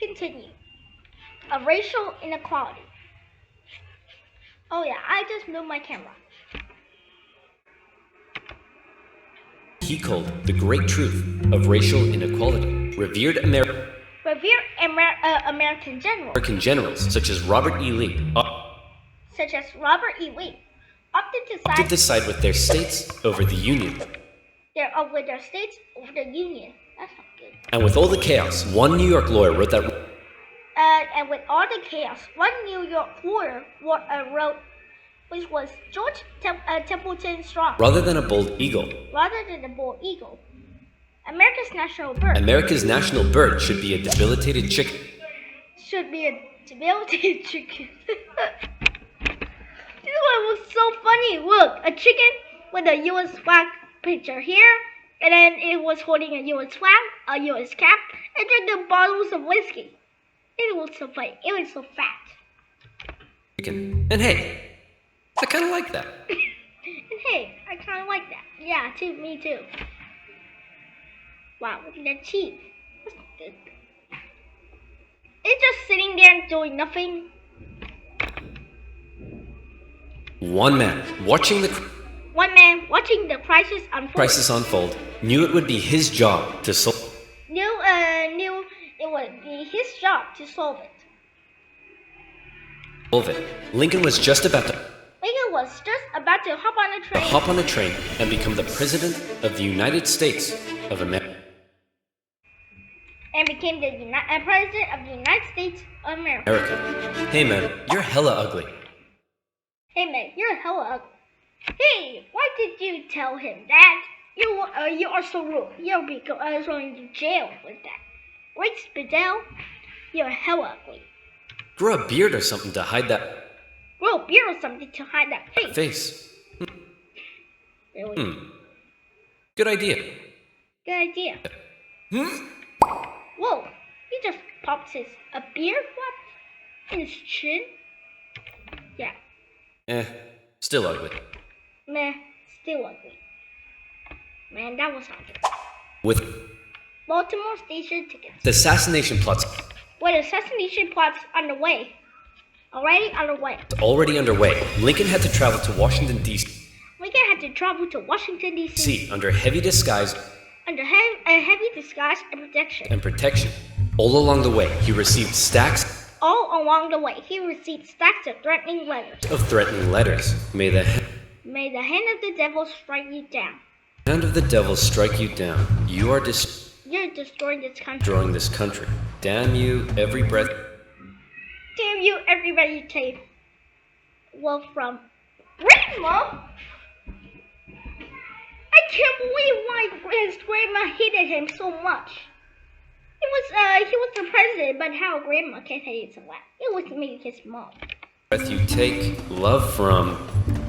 Continue. A racial inequality. Oh yeah, I just moved my camera. He called the great truth of racial inequality. Revered American American generals such as Robert E. Lee often did decide with their states over the Union. with their states over the Union. That's not good. And with all the chaos, one New York lawyer wrote that. And with all the chaos, one New York lawyer wrote, which was George Templeton Strong. Rather than a bald eagle, America's national bird. America's national bird should be a debilitated chicken. This one was so funny. Look, a chicken with a U.S. flag picture here, and then it was holding a U.S. flag, a U.S. cap, and drinking bottles of whiskey. It was so funny. It was so fat. Chicken. And hey, I kind of like that. And hey, I kind of like that. Yeah, me too. Wow, look at that cheese. That's not good. It's just sitting there doing nothing. One man watching the crisis unfold knew it would be his job to solve. Knew it would be his job to solve it. Lincoln was just about to hop on a train and become the president of the United States of America. And became the president of the United States of America. Hey man, you're hella ugly. Hey, why did you tell him that? You are so rude. You'll be going to jail with that. Right, Spadell? You're hella ugly. Grow a beard or something to hide that face. Really? Good idea. Whoa, he just popped a beard in his chin? Yeah. Still ugly. Meh, still ugly. Man, that was ugly. With Baltimore station tickets. the assassination plots underway. already underway, Lincoln had to travel to Washington, D.C. Under heavy disguise and protection. All along the way, he received stacks of threatening letters. May the May the hand of the devil strike you down. hand of the devil strike you down. You are You're destroying this country. destroying this country. Damn you, every breath. Damn you, everybody take. Well, from Grandma? I can't believe why his grandma hated him so much. He was the president, but how Grandma can't hate him so much. It was me, his mom. Breath you take, love from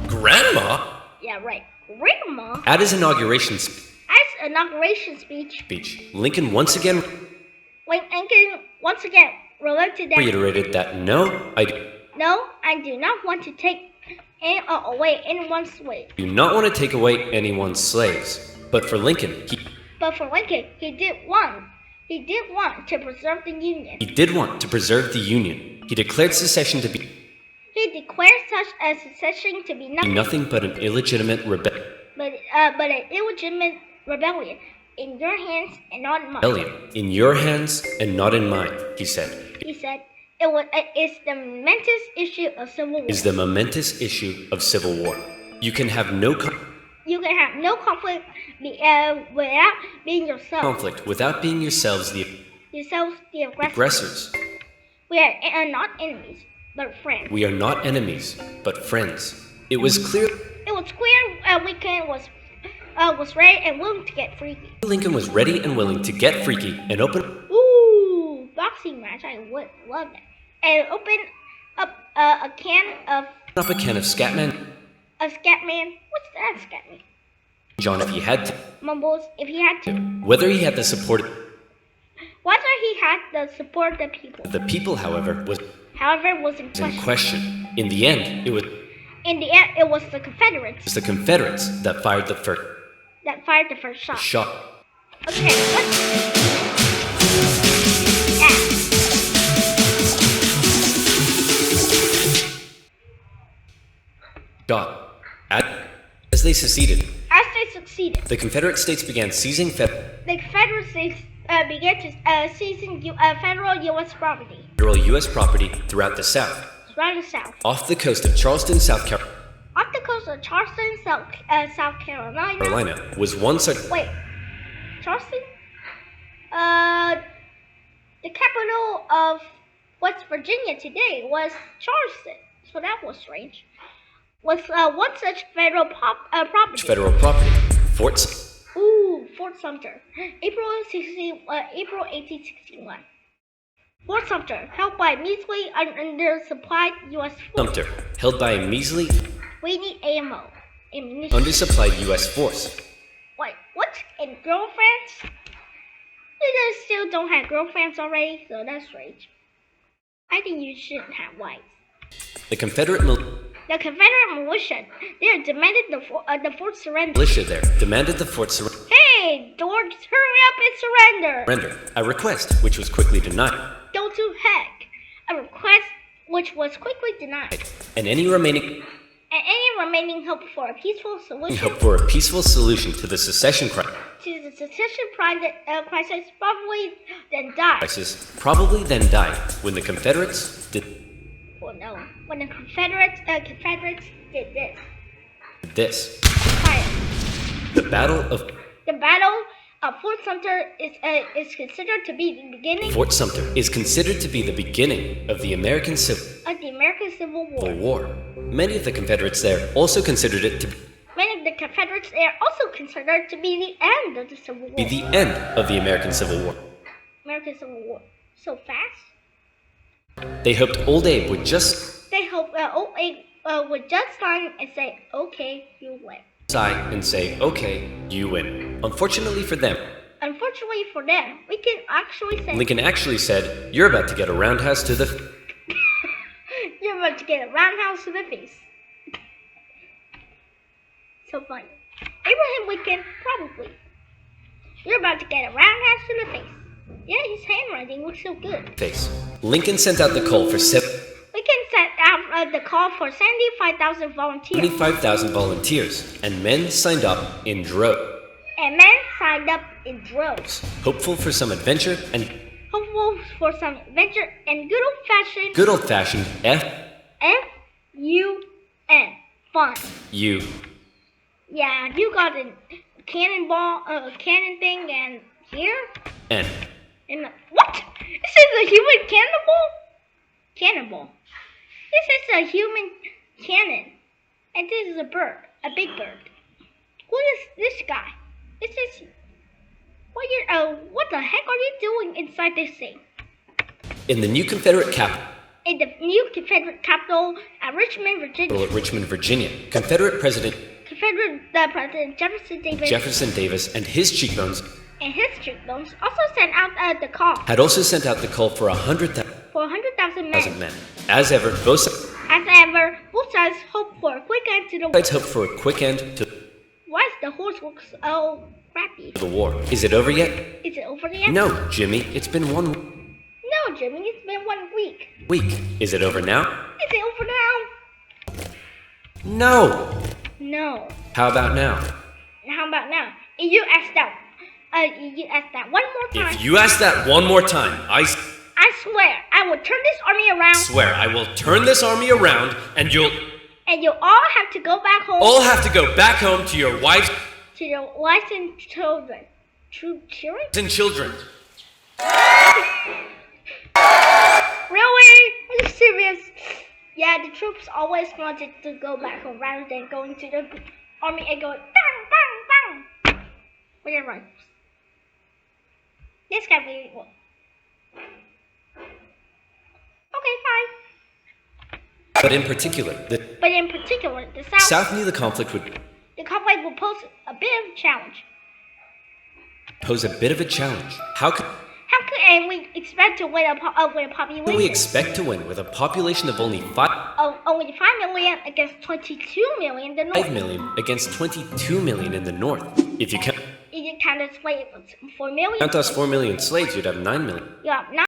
Grandma. Yeah, right. Grandma? At his inauguration speech, Lincoln once again reiterated that no, I do not want to take away anyone's slaves. do not want to take away anyone's slaves. But for Lincoln, he did want to preserve the Union. he did want to preserve the Union. He declared secession to be nothing but an illegitimate rebellion. But an illegitimate rebellion in your hands and not in mine. In your hands and not in mine, he said. It's the momentous issue of civil war. You can have no conflict without being yourselves. The Aggressors. We are not enemies, but friends. We are not enemies, but friends. It was clear Lincoln was ready and willing to get freaky. Lincoln was ready and willing to get freaky and open Ooh, boxing match. I would love that. And open up a can of Scatman. Scatman. What's that, Scatman? John, if he had to. Mumbles, if he had to. Whether he had the support of the people. The people, however, was in question. In the end, it was the Confederates. the Confederates that fired the first shot. Okay, let's As they seceded, As they succeeded, the Confederate States began seizing the Confederate States began to seizing federal U.S. property federal U.S. property throughout the South. throughout the South. Off the coast of Charleston, South Off the coast of Charleston, South Carolina. Carolina was one such. Wait, Charleston? The capital of West Virginia today was Charleston, so that was strange. Was one such federal property. Federal property. Forts. Fort Sumter, April 1861. Fort Sumter, held by measly undersupplied U.S. force. Sumter, held by a measly We need ammo. Ammunition. undersupplied U.S. force. Wait, what? And girlfriends? You guys still don't have girlfriends already, so that's strange. I think you shouldn't have wives. The Confederate The Confederate militia there demanded the fort surrender. militia there demanded the fort surrender. Hey, George, hurry up and surrender! A request which was quickly denied. Go to heck! A request which was quickly denied. And any remaining Hope for a peaceful solution hope for a peaceful solution to the secession crisis to the secession crisis probably then died when the Confederates did Oh no! When the Confederates did this. Fire. The Battle of The Battle of Fort Sumter is considered to be the beginning Fort Sumter is considered to be the beginning of the American Civil Civil War. War. Many of the Confederates there also considered it to Many of the Confederates there also considered to be the end of the Civil War. be the end of the American Civil War. American Civil War. So fast? They hoped Old Abe would just They hope Old Abe would just sign and say, "Okay, you win." sigh and say, "Okay, you win." Unfortunately for them, Unfortunately for them, Lincoln actually said, "You're about to get a roundhouse to the You're about to get a roundhouse to the face. So funny. Abraham Lincoln, probably. You're about to get a roundhouse to the face. Yeah, his handwriting looks so good. face." Lincoln sent out the call for Lincoln sent out the call for 75,000 volunteers. 75,000 volunteers, and men signed up in droves, And men signed up in droves. hopeful for some adventure and Hopeful for some adventure and good good old-fashioned F-U-N. Fun. F-U. Yeah, you got a cannon thing, and here? N. And what? This is a human cannibal. This is a human cannon. And this is a bird. A big bird. Who is this guy? What the heck are you doing inside this thing? In the new Confederate capital In the new Confederate capital at Richmond, Virginia. Confederate President President Jefferson Davis and his cheekbones and his cheekbones also sent out the call had also sent out the call for 100,000 for 100,000 men. men. As ever, both Both sides hope for a quick end to the war. sides hoped for a quick end to Why does the horse look so crappy? the war. Is it over yet? Is it over yet? No, Jimmy. It's been 1 No, Jimmy, it's been 1 week. week. Is it over now? Is it over now? No. No. How about now? How about now? If you ask that one more time, If you ask that one more time, I I swear I will turn this army around, swear I will turn this army around and you'll and you all have to go back home all have to go back home to your wives to your wives and children. Children? and children. Really? Are you serious? Yeah, the troops always wanted to go back home rather than going to the army and going bang, bang, bang with their rifles. This can't be equal. Okay, fine. But in particular, the The South knew the conflict would the conflict will pose a bit of a challenge. pose a bit of a challenge. How could We expect to win a population? we expect to win with a population of only only 5 million against 22 million in the north. 5 million against 22 million in the north? If you If you count us 4 million, count us 4 million slaves, you'd have 9 million. you have 9